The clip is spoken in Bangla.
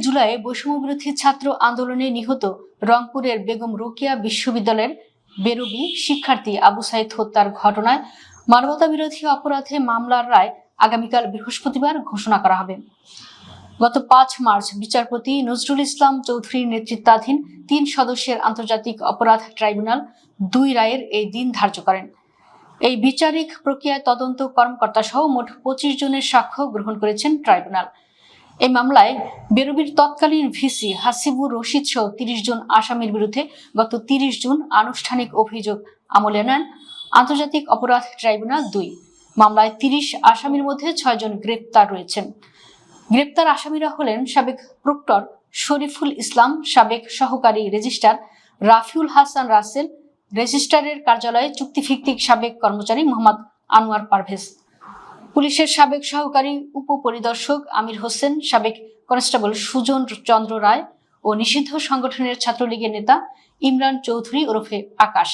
জুলাই বৈষম্যবিরোধী ছাত্র আন্দোলনে নিহত রংপুরের বেগম রোকেয়া বিশ্ববিদ্যালয়ের বেরুবি শিক্ষার্থী আবু সাইদ হত্যার ঘটনায় মানবতাবিরোধী অপরাধে মামলার রায় আগামীকাল বৃহস্পতিবার ঘোষণা করা হবে। গত ৫ মার্চ বিচারপতি নজরুল ইসলাম চৌধুরীর নেতৃত্বাধীন ৩ সদস্যের আন্তর্জাতিক অপরাধ ট্রাইব্যুনাল ২ রায়ের এই দিন ধার্য করেন। এই বিচারিক প্রক্রিয়ায় তদন্ত কর্মকর্তা সহ মোট ২৫ জনের সাক্ষ্য গ্রহণ করেছেন ট্রাইব্যুনাল। এই মামলায় বেরুবির তৎকালীন ভিসি হাসিবুর রশিদ সহ ৩০ জন আসামির বিরুদ্ধে গত ৩০ জুন আনুষ্ঠানিক অভিযোগ আমলে নেন আন্তর্জাতিক অপরাধ ট্রাইব্যুনাল ২। মামলায় ৩০ আসামির মধ্যে ৬ জন গ্রেপ্তার রয়েছেন। গ্রেপ্তার আসামিরা হলেন সাবেক প্রক্টর শরীফুল ইসলাম, সাবেক সহকারী রেজিস্ট্রার রাফিউল হাসান রাসেল, রেজিস্ট্রারের কার্যালয়ে চুক্তিভিত্তিক সাবেক কর্মচারী মোহাম্মদ আনোয়ার পারভেজ, পুলিশের সাবেক সহকারী উপপরিদর্শক আমির হোসেন, সাবেক কনস্টেবল সুজন চন্দ্র রায় ও নিষিদ্ধ সংগঠনের ছাত্রলীগের নেতা ইমরান চৌধুরী ওরফে আকাশ।